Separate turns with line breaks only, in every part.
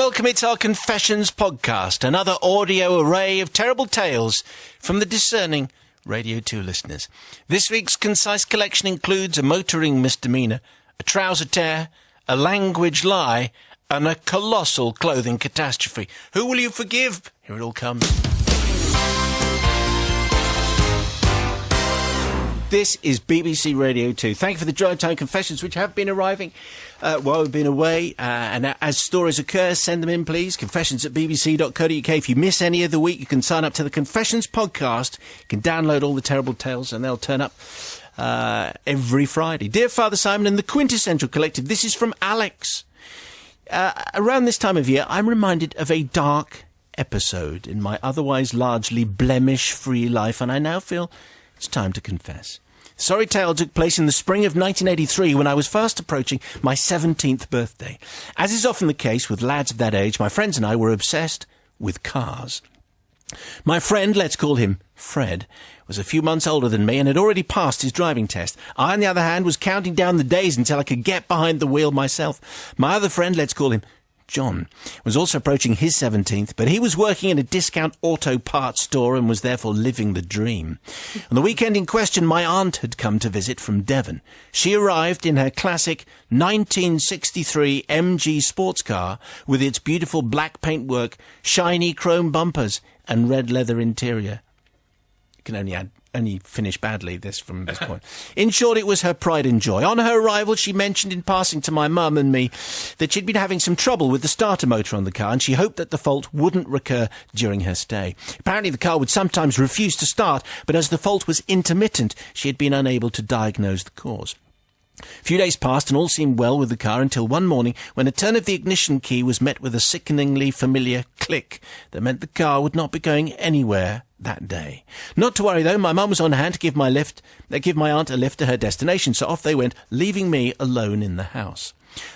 welcome. It's our Confessions podcast, another audio array of terrible tales from the discerning Radio 2 listeners. This week's concise collection includes a motoring misdemeanour, a trouser tear, a language lie, and a colossal clothing catastrophe. Who will you forgive? Here it all comes. This is BBC Radio 2. Thank you for the Drive Time Confessions, which have been arriving while we've been away. And as stories occur, send them in, please. confessions@bbc.co.uk. If you miss any of the week, you can sign up to the Confessions podcast. You can download all the terrible tales, and they'll turn up every Friday. Dear Father Simon and the Quintessential Collective, this is from Alex. Around this time of year, I'm reminded of a dark episode in my otherwise largely blemish-free life, and I now feel it's time to confess. The sorry tale took place in the spring of 1983 when I was fast approaching my 17th birthday. As is often the case with lads of that age, my friends and I were obsessed with cars. My friend, let's call him Fred, was a few months older than me and had already passed his driving test. I, on the other hand, was counting down the days until I could get behind the wheel myself. My other friend, let's call him John, was also approaching his 17th, but he was working in a discount auto parts store and was therefore living the dream. On the weekend in question, my aunt had come to visit from Devon. She arrived in her classic 1963 MG sports car with its beautiful black paintwork, shiny chrome bumpers and red leather interior. You can only finish badly from this point. In short, it was her pride and joy. On her arrival, she mentioned in passing to my mum and me that she'd been having some trouble with the starter motor on the car, and she hoped that the fault wouldn't recur during her stay. Apparently, the car would sometimes refuse to start, but as the fault was intermittent, she had been unable to diagnose the cause. A few days passed and all seemed well with the car until one morning when a turn of the ignition key was met with a sickeningly familiar click that meant the car would not be going anywhere that day. Not to worry, though, my mum was on hand to give my aunt a lift to her destination, so off they went, leaving me alone in the house.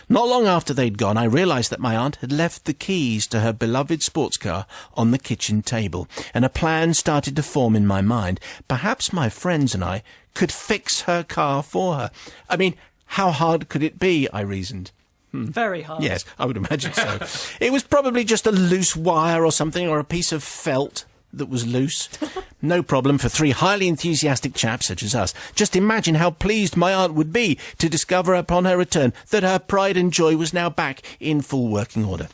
Not long after they'd gone, I realised that my aunt had left the keys to her beloved sports car on the kitchen table, and a plan started to form in my mind. Perhaps my friends and I could fix her car for her. I mean, how hard could it be, I reasoned.
Very hard.
Yes, I would imagine so. It was probably just a loose wire or something, or a piece of felt that was loose. No problem for three highly enthusiastic chaps such as us. Just imagine how pleased my aunt would be to discover upon her return that her pride and joy was now back in full working order.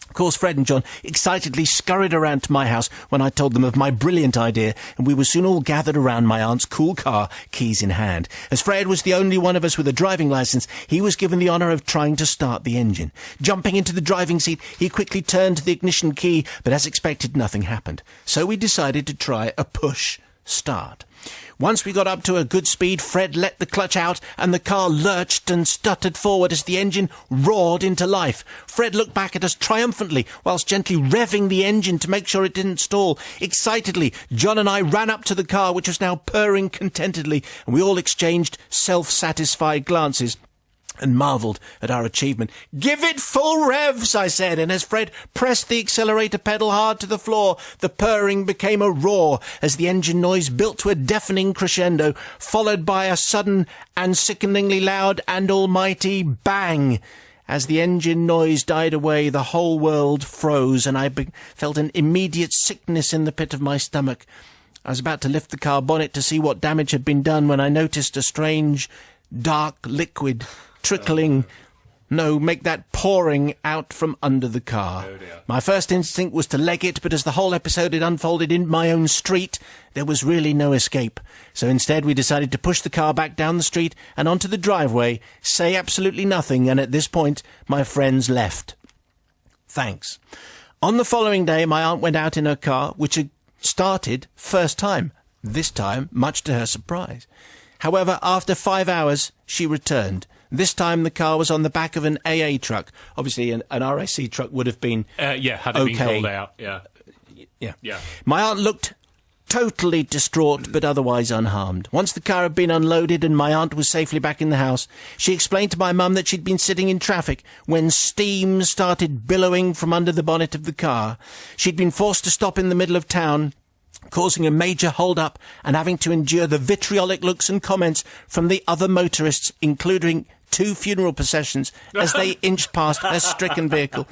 Of course, Fred and John excitedly scurried around to my house when I told them of my brilliant idea, and we were soon all gathered around my aunt's cool car, keys in hand. As Fred was the only one of us with a driving licence, he was given the honour of trying to start the engine. Jumping into the driving seat, he quickly turned to the ignition key, but as expected, nothing happened. So we decided to try a push start. Once we got up to a good speed, Fred let the clutch out and the car lurched and stuttered forward as the engine roared into life. Fred looked back at us triumphantly whilst gently revving the engine to make sure it didn't stall. Excitedly, John and I ran up to the car, which was now purring contentedly, and we all exchanged self-satisfied glances and marvelled at our achievement. "Give it full revs," I said, and as Fred pressed the accelerator pedal hard to the floor, the purring became a roar as the engine noise built to a deafening crescendo, followed by a sudden and sickeningly loud and almighty bang. As the engine noise died away, the whole world froze, and I felt an immediate sickness in the pit of my stomach. I was about to lift the car bonnet to see what damage had been done when I noticed a strange, dark liquid pouring out from under the car.
Oh dear.
My first instinct was to leg it, but as the whole episode had unfolded in my own street, there was really no escape. So instead we decided to push the car back down the street and onto the driveway, say absolutely nothing, and at this point my friends left. Thanks. On the following day, my aunt went out in her car, which had started first time, this time much to her surprise. However, after 5 hours, she returned. This time the car was on the back of an AA truck. Obviously, an RAC truck would have been
had it been called out, yeah.
My aunt looked totally distraught but otherwise unharmed. Once the car had been unloaded and my aunt was safely back in the house, she explained to my mum that she'd been sitting in traffic when steam started billowing from under the bonnet of the car. She'd been forced to stop in the middle of town, causing a major hold-up and having to endure the vitriolic looks and comments from the other motorists, including 2 funeral processions, as they inched past her stricken vehicle.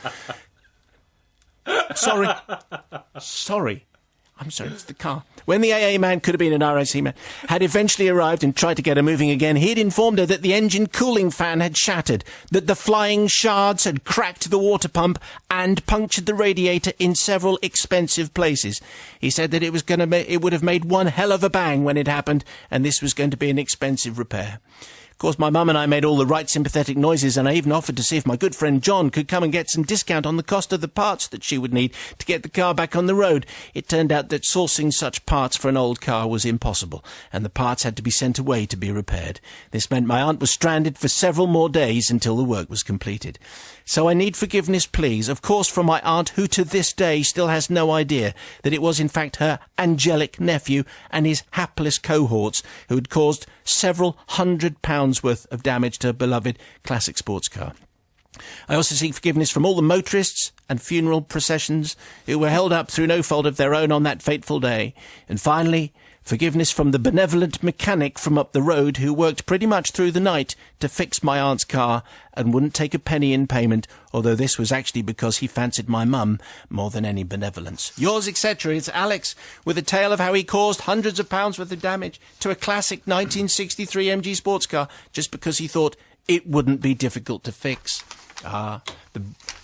Sorry. I'm sorry, it's the car. When the AA man, could have been an RAC man, had eventually arrived and tried to get her moving again, he'd informed her that the engine cooling fan had shattered, that the flying shards had cracked the water pump and punctured the radiator in several expensive places. He said that it would have made one hell of a bang when it happened, and this was going to be an expensive repair. Of course, my mum and I made all the right sympathetic noises, and I even offered to see if my good friend John could come and get some discount on the cost of the parts that she would need to get the car back on the road. It turned out that sourcing such parts for an old car was impossible, and the parts had to be sent away to be repaired. This meant my aunt was stranded for several more days until the work was completed. So I need forgiveness, please, of course, from my aunt, who to this day still has no idea that it was in fact her angelic nephew and his hapless cohorts who had caused several £100 worth of damage to her beloved classic sports car. I also seek forgiveness from all the motorists and funeral processions who were held up through no fault of their own on that fateful day. And finally, forgiveness from the benevolent mechanic from up the road who worked pretty much through the night to fix my aunt's car and wouldn't take a penny in payment, although this was actually because he fancied my mum more than any benevolence. Yours, etc. It's Alex, with a tale of how he caused hundreds of pounds worth of damage to a classic 1963 MG sports car just because he thought it wouldn't be difficult to fix. The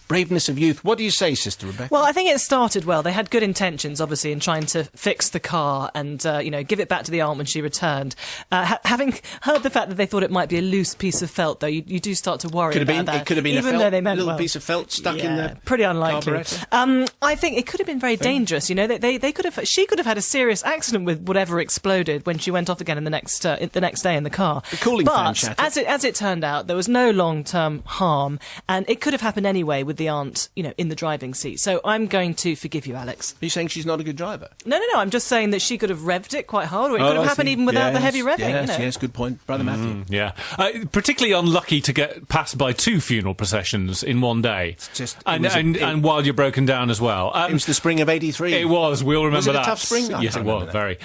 braveness of youth. What do you say, Sister Rebecca?
Well, I think it started well. They had good intentions, obviously, in trying to fix the car and, give it back to the aunt when she returned. Having heard the fact that they thought it might be a loose piece of felt, though, you do start to worry about that.
It could have been
even though they meant
little piece of felt stuck in the
pretty unlikely. I think it could have been very dangerous. You know, she could have had a serious accident with whatever exploded when she went off again in the next day in the car.
The cooling fan shattered.
But as it turned out, there was no long-term harm, and it could have happened anyway with the aunt, in the driving seat. So I'm going to forgive you, Alex.
Are you saying she's not a good driver?
No. I'm just saying that she could have revved it quite hard, or it could have happened even without the heavy revving.
Yes, good point. Brother Matthew.
Yeah. Particularly unlucky to get passed by 2 funeral processions in one day. And while you're broken down as well.
It was the spring of 83.
It was. We all remember that.
Was it a tough spring?
Yes, it was. Very.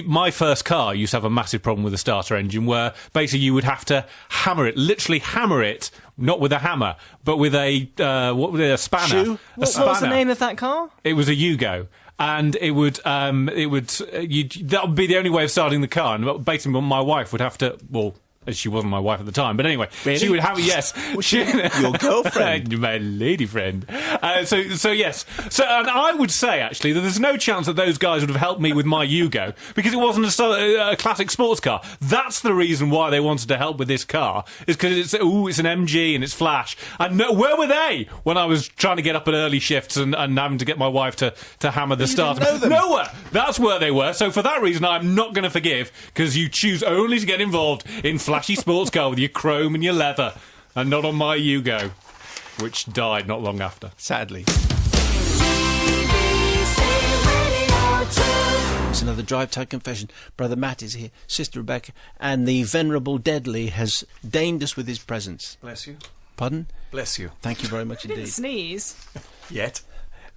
My first car used to have a massive problem with the starter engine where basically you would have to literally hammer it, not with a hammer, but with a spanner.
Shoe? What was the name of that car?
It was a Yugo. And that would be the only way of starting the car. And basically, my wife would have to, she wasn't my wife at the time, but anyway,
really?
She would have
your girlfriend,
my lady friend. So yes. So, and I would say actually that there's no chance that those guys would have helped me with my Yugo because it wasn't a classic sports car. That's the reason why they wanted to help with this car, is because it's an MG and it's flash. And where were they when I was trying to get up at early shifts and having to get my wife to hammer the starter?
Didn't know them.
Nowhere. That's where they were. So for that reason, I'm not going to forgive, because you choose only to get involved in flashy sports car with your chrome and your leather, and not on my Yugo, which died not long after,
sadly. It's another Drive Time confession. Brother Matt is here, Sister Rebecca, and the venerable Deadly has deigned us with his presence.
Bless you.
Pardon?
Bless you.
Thank you very much indeed.
Didn't sneeze.
Yet.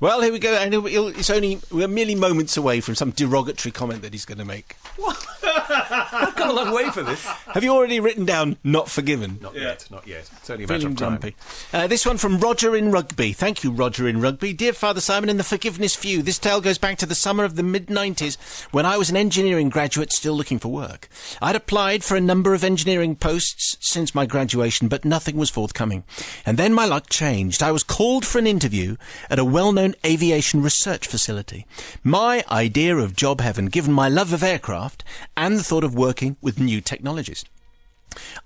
Well, here we go, and we're merely moments away from some derogatory comment that he's going to make.
What? I've got a long way for this.
Have you already written down "not forgiven"?
Not yet. It's only a matter of time.
Grumpy. This one from Roger in Rugby. Thank you, Roger in Rugby. Dear Father Simon and the Forgiveness Few, this tale goes back to the summer of the mid-90s when I was an engineering graduate still looking for work. I'd applied for a number of engineering posts since my graduation, but nothing was forthcoming. And then my luck changed. I was called for an interview at a well-known aviation research facility. My idea of job heaven, given my love of aircraft and the thought of working with new technologies.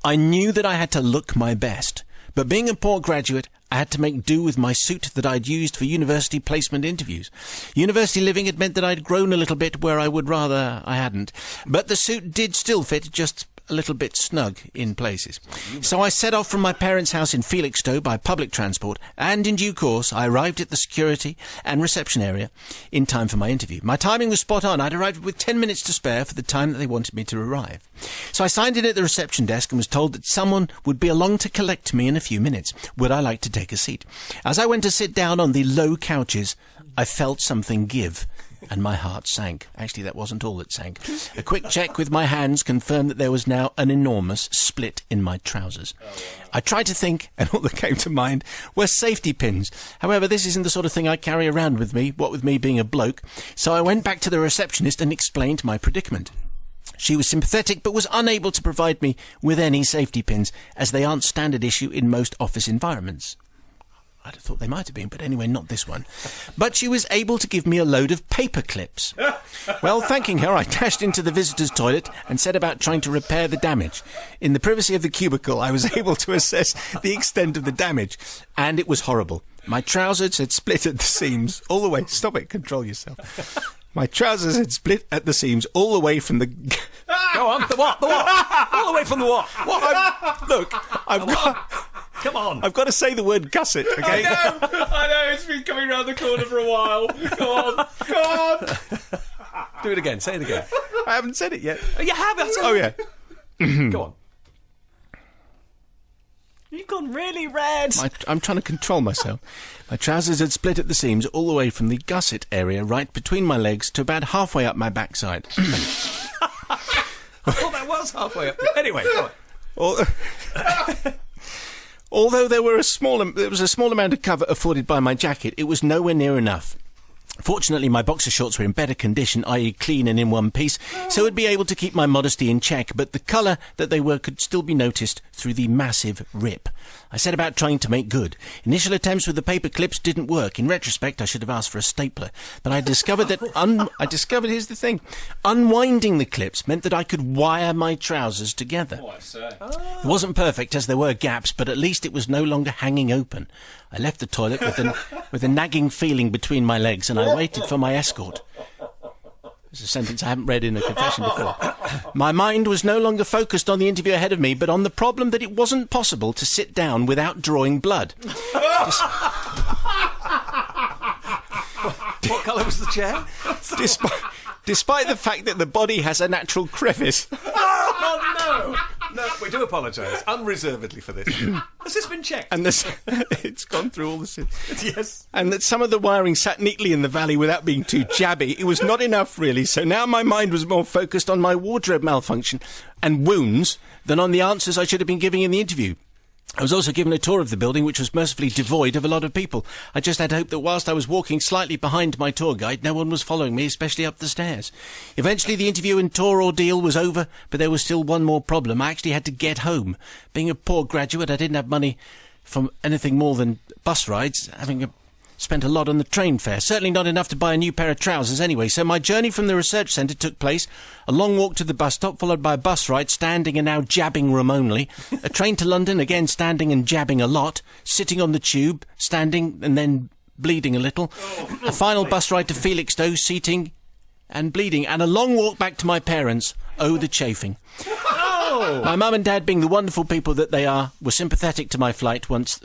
I knew that I had to look my best, but being a poor graduate, I had to make do with my suit that I'd used for university placement interviews. University living had meant that I'd grown a little bit where I would rather I hadn't, but the suit did still fit, just a little bit snug in places. So I set off from my parents' house in Felixstowe by public transport, and in due course I arrived at the security and reception area in time for my interview. My timing was spot on. I'd arrived with 10 minutes to spare for the time that they wanted me to arrive. So I signed in at the reception desk and was told that someone would be along to collect me in a few minutes. Would I like to take a seat? As I went to sit down on the low couches, I felt something give. and my heart sank. Actually, that wasn't all that sank. A quick check with my hands confirmed that there was now an enormous split in my trousers. I tried to think, and all that came to mind were safety pins. However, this isn't the sort of thing I carry around with me, what with me being a bloke, so I went back to the receptionist and explained my predicament. She was sympathetic, but was unable to provide me with any safety pins, as they aren't standard issue in most office environments. I'd have thought they might have been, but anyway, not this one. But she was able to give me a load of paper clips. Well, thanking her, I dashed into the visitors' toilet and set about trying to repair the damage. In the privacy of the cubicle, I was able to assess the extent of the damage, and it was horrible. My trousers had split at the seams all the way. Stop it, control yourself. My trousers had split at the seams all the way from the...
Go on, the what? The what? All the way from the what?
I've got...
Come on.
I've got to say the word gusset, okay?
I know, it's been coming round the corner for a while. Go on.
Do it again, say it again.
I haven't said it yet.
You have it.
Oh, yeah.
Go on.
You've gone really red.
I'm trying to control myself. My trousers had split at the seams all the way from the gusset area right between my legs to about halfway up my backside.
Oh, that was halfway up. Anyway, go on.
Although there was a small amount of cover afforded by my jacket, it was nowhere near enough. Fortunately, my boxer shorts were in better condition, i.e. clean and in one piece, so I'd be able to keep my modesty in check, but the colour that they were could still be noticed through the massive rip. I set about trying to make good. Initial attempts with the paper clips didn't work. In retrospect, I should have asked for a stapler, but I discovered that here's the thing, unwinding the clips meant that I could wire my trousers together. It wasn't perfect, as there were gaps, but at least it was no longer hanging open. I left the toilet with a nagging feeling between my legs, and I waited for my escort. It's a sentence I haven't read in a confession before. My mind was no longer focused on the interview ahead of me, but on the problem that it wasn't possible to sit down without drawing blood.
What colour was the chair?
Despite the fact that the body has a natural crevice.
Oh, no! No, we do apologise unreservedly for this. Has this been checked?
And it's gone through all the...
Yes.
And that some of the wiring sat neatly in the valley without being too jabby. It was not enough, really, so now my mind was more focused on my wardrobe malfunction and wounds than on the answers I should have been giving in the interview. I was also given a tour of the building, which was mercifully devoid of a lot of people. I just had hope that whilst I was walking slightly behind my tour guide, no one was following me, especially up the stairs. Eventually, the interview and tour ordeal was over, but there was still one more problem. I actually had to get home. Being a poor graduate, I didn't have money from anything more than bus rides, having spent a lot on the train fare. Certainly not enough to buy a new pair of trousers anyway. So my journey from the research centre took place. A long walk to the bus stop, followed by a bus ride, standing and now jabbing room only. A train to London, again standing and jabbing a lot. Sitting on the tube, standing and then bleeding a little. A final bus ride to Felixstowe, seating and bleeding. And a long walk back to my parents. Oh, the chafing. My mum and dad, being the wonderful people that they are, were sympathetic to my plight once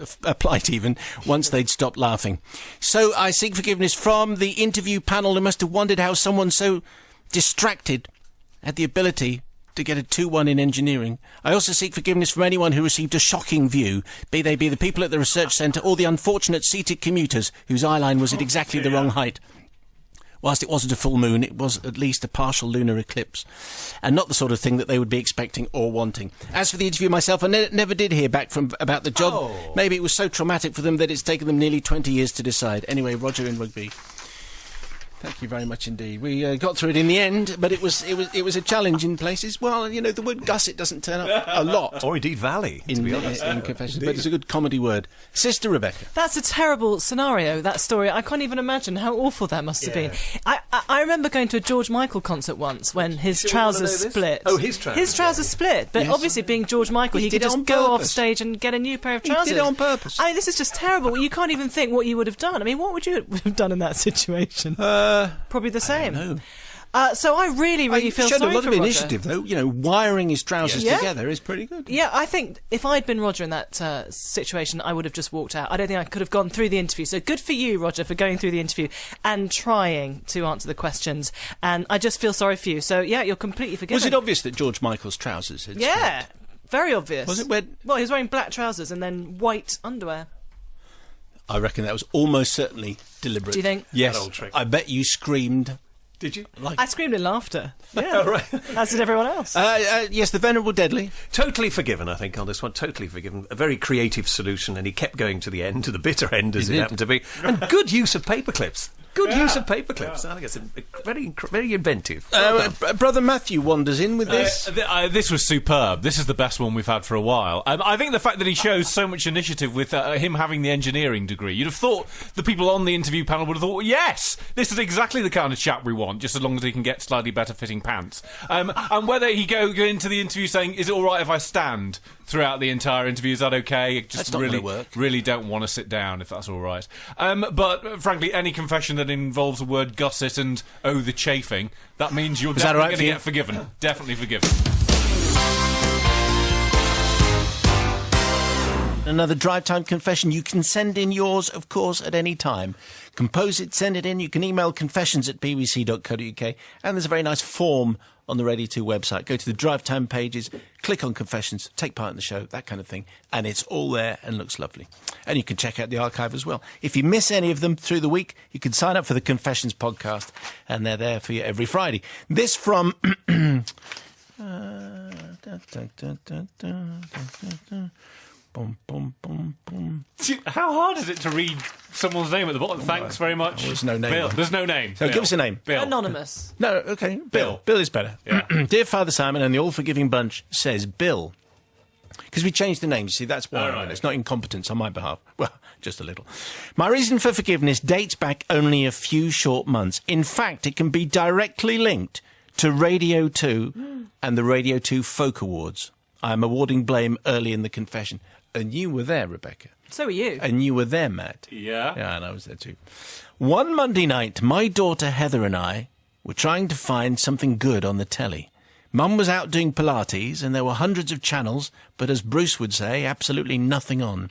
they'd stopped laughing. So I seek forgiveness from the interview panel who must have wondered how someone so distracted had the ability to get a 2-1 in engineering. I also seek forgiveness from anyone who received a shocking view, be they the people at the research centre or the unfortunate seated commuters whose eye line was at exactly the wrong height. Whilst it wasn't a full moon, it was at least a partial lunar eclipse, and not the sort of thing that they would be expecting or wanting. As for the interview myself, I never did hear back about the job.
Oh.
Maybe it was so traumatic for them that it's taken them nearly 20 years to decide. Anyway, Roger in Rugby. Thank you very much indeed. We got through it in the end, but it was a challenge in places. Well, you know, the word gusset doesn't turn up a lot.
Or indeed valley, to be honest.
In confessions, but it's a good comedy word. Sister Rebecca.
That's a terrible scenario, that story. I can't even imagine how awful that must have been. I remember going to a George Michael concert once when his trousers split.
Oh, his trousers.
His trousers split, but obviously being George Michael, he could
did it
just
on
go off
purpose.
stage and get a new pair of trousers.
He did it on purpose.
I mean, this is just terrible. You can't even think what you would have done. I mean, what would you have done in that situation? Probably the same.
No.
So I really feel
showed
sorry
a lot
for
of
Roger.
initiative, though. You know, wiring his trousers
Yeah.
together is pretty good.
Yeah, I think if I'd been Roger in that situation, I would have just walked out. I don't think I could have gone through the interview. So good for you, Roger, for going through the interview and trying to answer the questions. And I just feel sorry for you. So, yeah, you're completely forgiven.
Was it obvious that George Michael's trousers had
Yeah,
split?
very obvious.
Was it?
Well, he was wearing black trousers and then white underwear.
I reckon that was almost certainly deliberate.
Do you think?
Yes.
That old trick.
I bet you screamed.
Did you?
I screamed in laughter.
Yeah, right.
As did everyone else.
Yes, the Venerable Deadly.
Totally forgiven, I think, on this one. Totally forgiven. A very creative solution, and he kept going to the end, to the bitter end, as it happened to be. And good use of paperclips. Good use of paperclips. I think it's very inventive.
Brother Matthew wanders in with this.
This was superb. This is the best one we've had for a while. I think the fact that he shows so much initiative with him having the engineering degree, you'd have thought the people on the interview panel would have thought, yes, this is exactly the kind of chap we want, just as long as he can get slightly better fitting pants. And whether he go into the interview saying, is it all right if I stand throughout the entire interview? Is that okay?
That's not gonna work.
Really don't want to sit down, if that's all right. But frankly, any confession that involves the word gusset and the chafing, that means you're definitely going to get forgiven. Definitely forgiven.
Another drive time confession. You can send in yours, of course, at any time. Compose it, send it in. You can email confessions@bbc.co.uk, and there's a very nice form on the Radio 2 website. Go to the drive time pages, click on confessions, take part in the show, that kind of thing, and it's all there and looks lovely. And you can check out the archive as well. If you miss any of them through the week, you can sign up for the Confessions podcast, and they're there for you every Friday. This from
How hard is it to read someone's name at the bottom? Thanks very much.
There's no name.
Bill. There's no name.
So
Bill.
give us a name.
Bill.
Anonymous.
No, okay. Bill. Bill is better.
Yeah.
Dear Father Simon and the all-forgiving bunch says Bill. Because we changed the name, you see, that's why.
right.
It's not incompetence on my behalf. Well, just a little. My reason for forgiveness dates back only a few short months. In fact, it can be directly linked to Radio 2 and the Radio 2 Folk Awards. I am awarding blame early in the confession. And you were there, Rebecca.
So were you.
And you were there, Matt.
Yeah.
Yeah, and I was there too. One Monday night, my daughter Heather and I were trying to find something good on the telly. Mum was out doing Pilates, and there were hundreds of channels, but as Bruce would say, absolutely nothing on.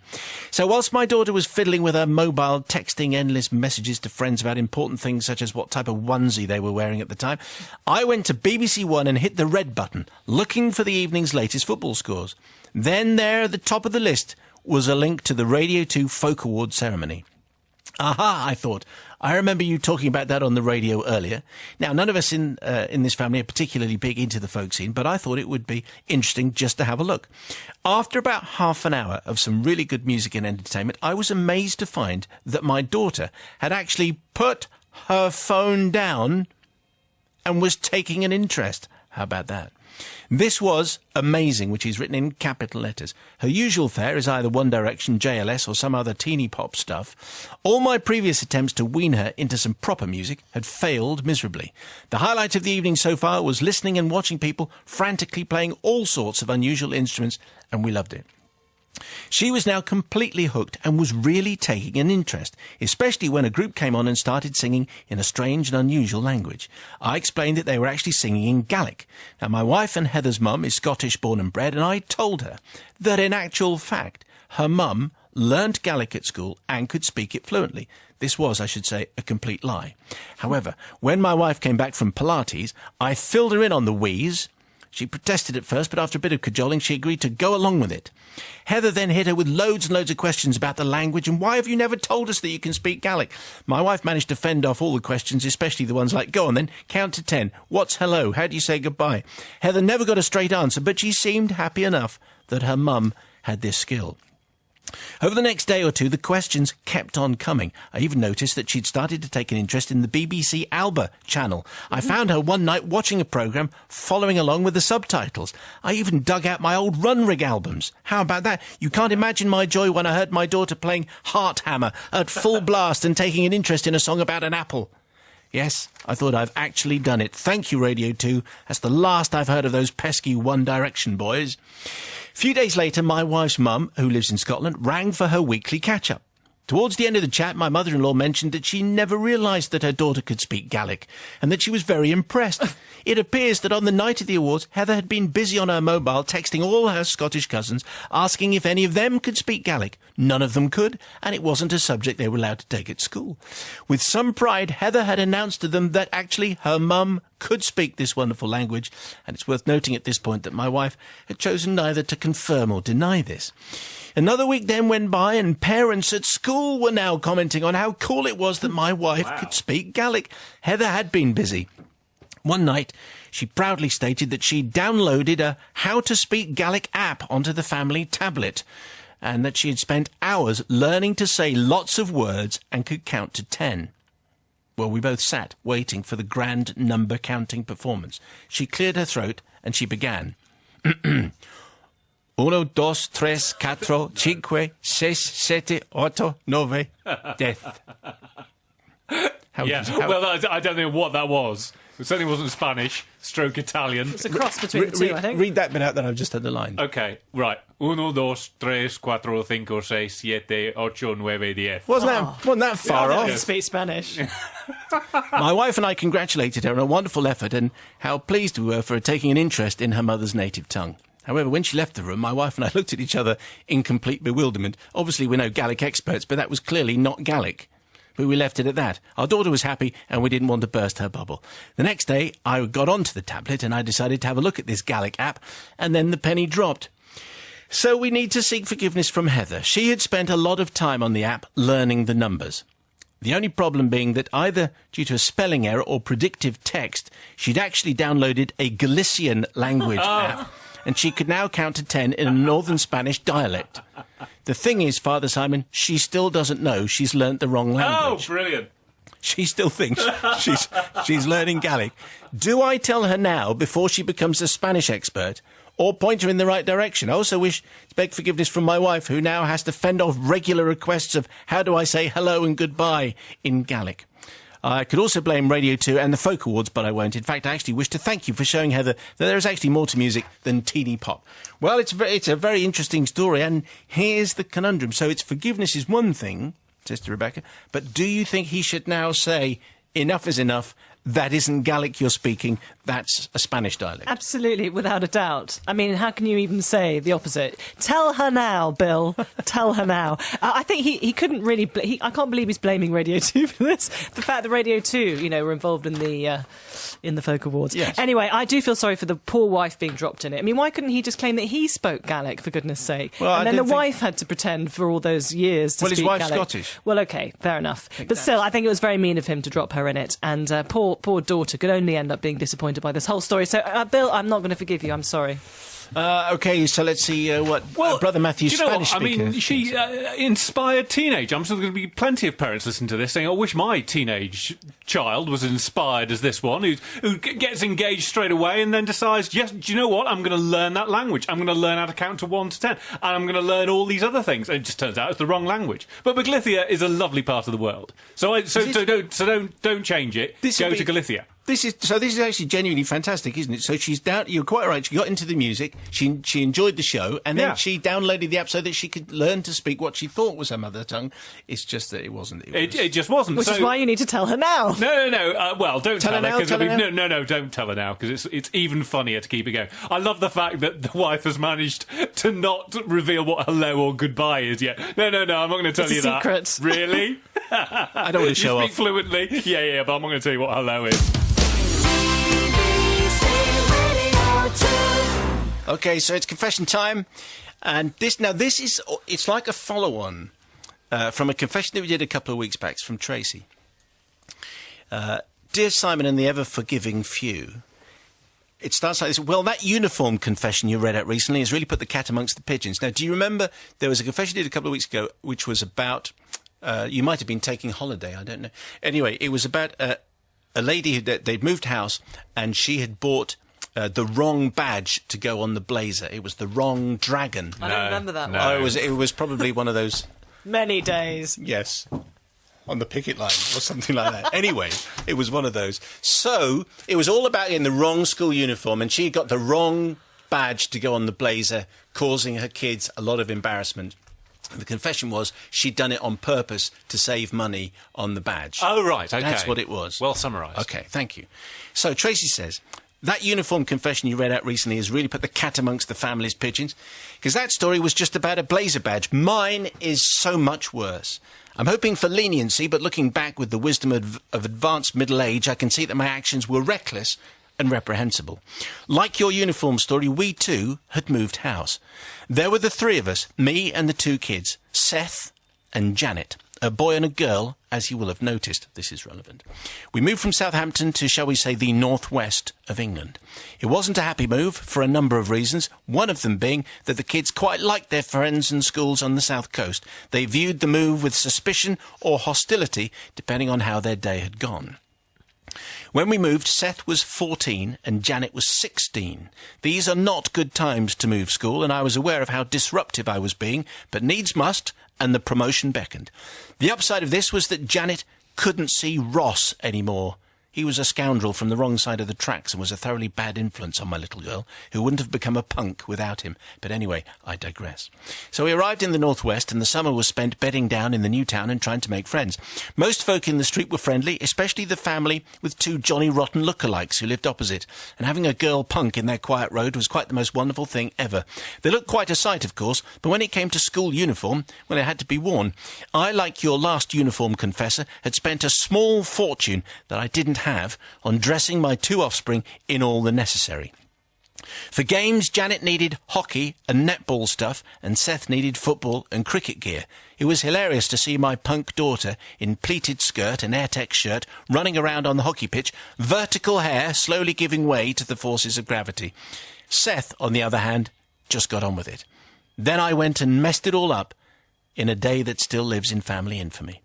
So whilst my daughter was fiddling with her mobile, texting endless messages to friends about important things such as what type of onesie they were wearing at the time, I went to BBC One and hit the red button, looking for the evening's latest football scores. Then there at the top of the list was a link to the Radio 2 Folk Award ceremony. Aha, I thought. I remember you talking about that on the radio earlier. Now, none of us in this family are particularly big into the folk scene, but I thought it would be interesting just to have a look. After about half an hour of some really good music and entertainment, I was amazed to find that my daughter had actually put her phone down and was taking an interest. How about that? This was amazing, which is written in capital letters. Her usual fare is either One Direction, JLS, or some other teeny pop stuff. All my previous attempts to wean her into some proper music had failed miserably. The highlight of the evening so far was listening and watching people frantically playing all sorts of unusual instruments, and we loved it. She was now completely hooked and was really taking an interest, especially when a group came on and started singing in a strange and unusual language. I explained that they were actually singing in Gaelic. Now, my wife and Heather's mum is Scottish born and bred, and I told her that in actual fact, her mum learnt Gaelic at school and could speak it fluently. This was, I should say, a complete lie. However, when my wife came back from Pilates, I filled her in on the wheeze. She protested at first, but after a bit of cajoling, she agreed to go along with it. Heather then hit her with loads and loads of questions about the language and why have you never told us that you can speak Gaelic? My wife managed to fend off all the questions, especially the ones like, go on then, count to 10. What's hello? How do you say goodbye? Heather never got a straight answer, but she seemed happy enough that her mum had this skill. Over the next day or two, the questions kept on coming. I even noticed that she'd started to take an interest in the BBC Alba channel. I found her one night watching a programme, following along with the subtitles. I even dug out my old Run Rig albums. How about that? You can't imagine my joy when I heard my daughter playing Hearthammer at full blast and taking an interest in a song about an apple. Yes, I thought I've actually done it. Thank you, Radio 2. That's the last I've heard of those pesky One Direction boys. A few days later, my wife's mum, who lives in Scotland, rang for her weekly catch-up. Towards the end of the chat, my mother-in-law mentioned that she never realised that her daughter could speak Gaelic, and that she was very impressed. It appears that on the night of the awards, Heather had been busy on her mobile, texting all her Scottish cousins, asking if any of them could speak Gaelic. None of them could, and it wasn't a subject they were allowed to take at school. With some pride, Heather had announced to them that actually her mum could speak this wonderful language, and it's worth noting at this point that my wife had chosen neither to confirm or deny this. Another week then went by, and parents at school were now commenting on how cool it was that my wife could speak Gaelic. Heather had been busy. One night, she proudly stated that she'd downloaded a How to Speak Gaelic app onto the family tablet, and that she had spent hours learning to say lots of words and could count to 10. Well, we both sat waiting for the grand number counting performance. She cleared her throat and she began. Uno, dos, tres, cuatro, cinque, seis, siete, ocho, nove, death.
Well, I don't know what that was. It certainly wasn't Spanish, stroke Italian.
It's a cross between the two, I think.
Read that bit out that I've just underlined.
Okay, right. Uno, dos, tres, cuatro, cinco, seis, siete, ocho, nueve, diez.
Wasn't that far
I
off?
can speak Spanish.
My wife and I congratulated her on a wonderful effort and how pleased we were for her taking an interest in her mother's native tongue. However, when she left the room, my wife and I looked at each other in complete bewilderment. Obviously, we're no Gaelic experts, but that was clearly not Gaelic. But we left it at that. Our daughter was happy, and we didn't want to burst her bubble. The next day, I got onto the tablet, and I decided to have a look at this Gaelic app, and then the penny dropped. So we need to seek forgiveness from Heather. She had spent a lot of time on the app learning the numbers. The only problem being that either due to a spelling error or predictive text, she'd actually downloaded a Galician language app, and she could now count to 10 in a northern Spanish dialect. The thing is, Father Simon, she still doesn't know she's learnt the wrong language.
Oh, brilliant.
She still thinks she's learning Gaelic. Do I tell her now before she becomes a Spanish expert, or point her in the right direction? I also wish to beg forgiveness from my wife, who now has to fend off regular requests of how do I say hello and goodbye in Gaelic. I could also blame Radio 2 and the Folk Awards, but I won't. In fact, I actually wish to thank you for showing Heather that there is actually more to music than teeny pop. Well, it's a very interesting story, and here's the conundrum. So it's forgiveness is one thing, Sister Rebecca, but do you think he should now say, enough is enough, that isn't Gaelic you're speaking, that's a Spanish dialect?
Absolutely, without a doubt. I mean, how can you even say the opposite? Tell her now, Bill. Tell her now. I think he couldn't really... I can't believe he's blaming Radio 2 for this. The fact that Radio 2, were involved in the Folk Awards.
Yes.
Anyway, I do feel sorry for the poor wife being dropped in it. I mean, why couldn't he just claim that he spoke Gaelic, for goodness sake?
Well,
and then the wife had to pretend for all those years to speak Gaelic.
Well, his wife's Scottish.
Well, OK, fair enough. But still, I think it was very mean of him to drop her in it. And poor daughter could only end up being disappointed by this whole story. So, Bill, I'm not going to forgive you. I'm sorry.
OK, so let's see what Brother Matthew's Spanish speaker...
I mean, she inspired teenage. I'm sure there's going to be plenty of parents listening to this saying, I wish my teenage child was inspired as this one, who gets engaged straight away and then decides, yes, do you know what? I'm going to learn that language. I'm going to learn how to count to 1 to 10. And I'm going to learn all these other things. And it just turns out it's the wrong language. But Galicia is a lovely part of the world. So don't change it. Go to Galicia.
This is actually genuinely fantastic, isn't it? So she's down. You're quite right. She got into the music. She enjoyed the show, and then she downloaded the app so that she could learn to speak what she thought was her mother tongue. It's just that it wasn't.
It just wasn't.
Which is why you need to tell her now.
No. Well, don't tell her
now.
No, don't tell her now, because it's even funnier to keep it going. I love the fact that the wife has managed to not reveal what hello or goodbye is yet. No, I'm not going to tell you that.
It's a secret.
Really?
I don't want to show off.
You speak fluently. Yeah, but I'm not going to tell you what hello is.
Okay, so it's confession time, and this is it's like a follow-on from a confession that we did a couple of weeks back from Tracy. Dear Simon and the ever-forgiving few, it starts like this. Well, that uniform confession you read out recently has really put the cat amongst the pigeons. Now, do you remember there was a confession you did a couple of weeks ago which was about, you might have been taking holiday, I don't know. Anyway, it was about a lady they'd moved house and she had bought the wrong badge to go on the blazer. It was the wrong dragon.
I don't remember that one.
Oh, it was probably one of those...
Many days.
Yes. On the picket line or something like that. Anyway, it was one of those. So, it was all about in the wrong school uniform, and she got the wrong badge to go on the blazer, causing her kids a lot of embarrassment. And the confession was she'd done it on purpose to save money on the badge.
Oh, right, OK.
That's what it was.
Well summarised.
OK, thank you. So, Tracy says... That uniform confession you read out recently has really put the cat amongst the family's pigeons, because that story was just about a blazer badge. Mine is so much worse. I'm hoping for leniency, but looking back with the wisdom of advanced middle age, I can see that my actions were reckless and reprehensible. Like your uniform story, we too had moved house. There were the three of us, me and the two kids, Seth and Janet, a boy and a girl, as you will have noticed. This is relevant. We moved from Southampton to, shall we say, the northwest of England. It wasn't a happy move for a number of reasons, one of them being that the kids quite liked their friends and schools on the south coast. They viewed the move with suspicion or hostility, depending on how their day had gone. When we moved, Seth was 14 and Janet was 16. These are not good times to move school, and I was aware of how disruptive I was being, but needs must, and the promotion beckoned. The upside of this was that Janet couldn't see Ross anymore. He was a scoundrel from the wrong side of the tracks and was a thoroughly bad influence on my little girl, who wouldn't have become a punk without him. But anyway, I digress. So we arrived in the northwest, and the summer was spent bedding down in the new town and trying to make friends. Most folk in the street were friendly, especially the family with two Johnny Rotten lookalikes who lived opposite. And having a girl punk in their quiet road was quite the most wonderful thing ever. They looked quite a sight, of course, but when it came to school uniform, well, it had to be worn. I, like your last uniform confessor, had spent a small fortune that I didn't have on dressing my two offspring in all the necessary. For games, Janet needed hockey and netball stuff, and Seth needed football and cricket gear. It was hilarious to see my punk daughter in pleated skirt and AirTech shirt running around on the hockey pitch, vertical hair slowly giving way to the forces of gravity. Seth, on the other hand, just got on with it. Then I went and messed it all up in a day that still lives in family infamy.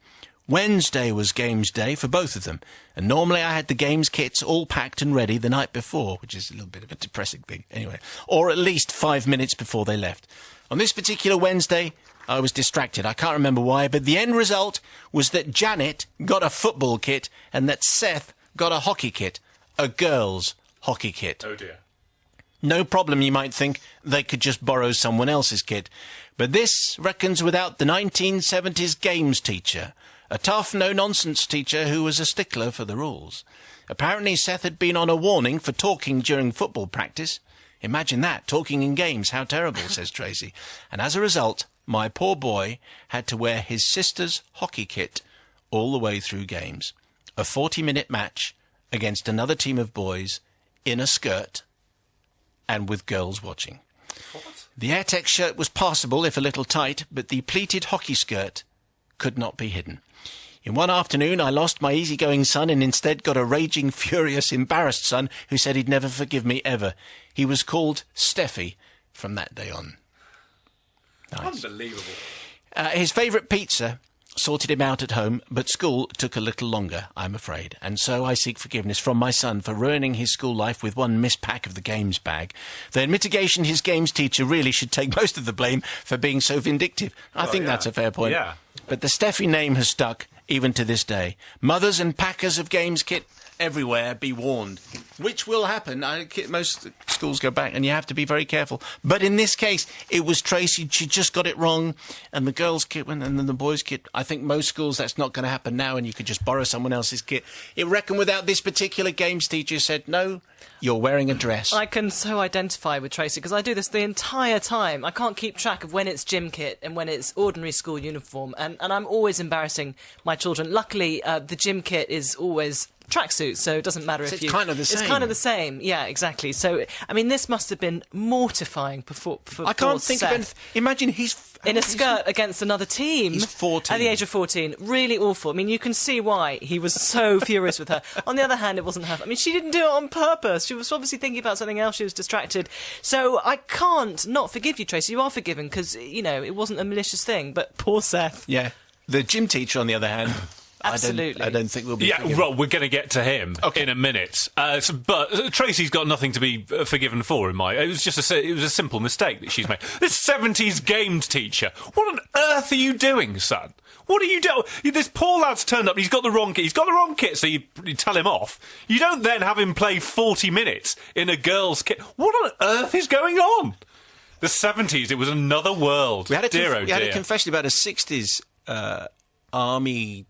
Wednesday was games day for both of them, and normally I had the games kits all packed and ready the night before, which is a little bit of a depressing thing, anyway, or at least 5 minutes before they left. On this particular Wednesday, I was distracted. I can't remember why, but the end result was that Janet got a football kit and that Seth got a hockey kit, a girl's hockey kit.
Oh dear.
No problem, you might think. They could just borrow someone else's kit. But this reckons without the 1970s games teacher, a tough, no-nonsense teacher who was a stickler for the rules. Apparently Seth had been on a warning for talking during football practice. Imagine that, talking in games, how terrible, says Tracy. And as a result, my poor boy had to wear his sister's hockey kit all the way through games. A 40-minute match against another team of boys in a skirt and with girls watching. What? The AirTech shirt was passable, if a little tight, but the pleated hockey skirt could not be hidden. In one afternoon, I lost my easygoing son and instead got a raging, furious, embarrassed son who said he'd never forgive me ever. He was called Steffi from that day on. Nice.
Unbelievable.
His favourite pizza sorted him out at home, but school took a little longer, I'm afraid. And so I seek forgiveness from my son for ruining his school life with one mispack of the games bag. Though in mitigation, his games teacher really should take most of the blame for being so vindictive. I think that's a fair point.
Yeah.
But the Steffi name has stuck, even to this day. Mothers and packers of games kit everywhere, be warned. Which will happen. Most schools go back, and you have to be very careful. But in this case, it was Tracy. She just got it wrong. And the girls' kit went, and then the boys' kit. I think most schools, that's not going to happen now, and you could just borrow someone else's kit. It reckoned without this particular games teacher said, no, you're wearing a dress.
I can so identify with Tracy, because I do this the entire time. I can't keep track of when it's gym kit and when it's ordinary school uniform, and I'm always embarrassing my children. Luckily, the gym kit is always tracksuit, so it doesn't matter if you...
It's kind of the same.
It's kind of the same, yeah, exactly. So, I mean, this must have been mortifying for
I can't think
Seth.
of anything. Imagine he's...
In a skirt against another team.
He's 14.
At the age of 14. Really awful. I mean, you can see why he was so furious with her. On the other hand, it wasn't her... I mean, she didn't do it on purpose. She was obviously thinking about something else. She was distracted. So I can't not forgive you, Tracy. You are forgiven because, you know, it wasn't a malicious thing. But poor Seth.
Yeah. The gym teacher, on the other hand...
Absolutely.
I don't think we'll be forgiven.
Well, we're going to get to him in a minute. But Tracy's got nothing to be forgiven for, it was just it was a simple mistake that she's made. This 70s games teacher. What on earth are you doing, son? What are you doing? This poor lad's turned up and he's got the wrong kit. He's got the wrong kit, so you tell him off. You don't then have him play 40 minutes in a girl's kit. What on earth is going on? The 70s, it was another world.
We had a
dear, oh
we had
dear.
a confession about a 60s army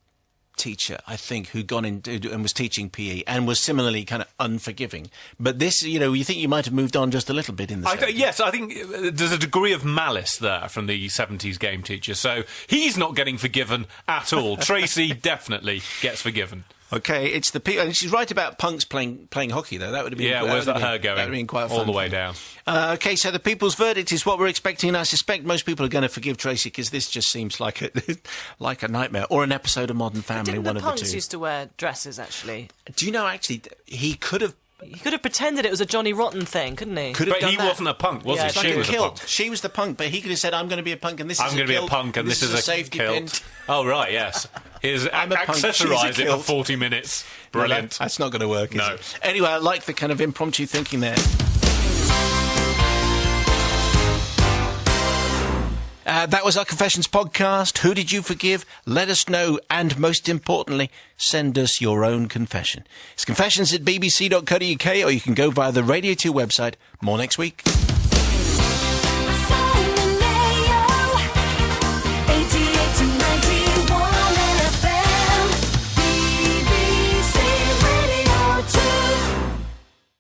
teacher, I think, who'd gone into and was teaching PE and was similarly kind of unforgiving. But this, you think you might have moved on just a little bit in the 70s.
Yes, I think there's a degree of malice there from the 70s game teacher. So he's not getting forgiven at all. Tracy definitely gets forgiven.
Okay, it's the people, and she's right about punks playing hockey, though. That would have been
where's that her going?
That would have been quite
all the way down.
Okay, so the people's verdict is what we're expecting, and I suspect most people are going to forgive Tracy because this just seems like a nightmare or an episode of Modern Family.
Didn't
one
the
of the
punks
two.
used to wear dresses? Actually,
do you know? Actually, he could have.
He could have pretended it was a Johnny Rotten thing, couldn't he?
But he wasn't a punk, was he?
It's like
She
a
was
kilt.
a punk.
She was the punk, but he could have said, "I'm going to be a punk, and this
I'm
is a
going to be a
kilt,
punk, and this is a
safety
kilt."
pin."
Oh right, yes. He's
I'm a punk, she's a
accessorised it for
kilt.
40 minutes. Brilliant.
That's not going to work, is
No.
it? Anyway, I like the kind of impromptu thinking there. That was our Confessions podcast. Who did you forgive? Let us know, and most importantly, send us your own confession. It's confessions@bbc.co.uk, or you can go via the Radio 2 website. More next week.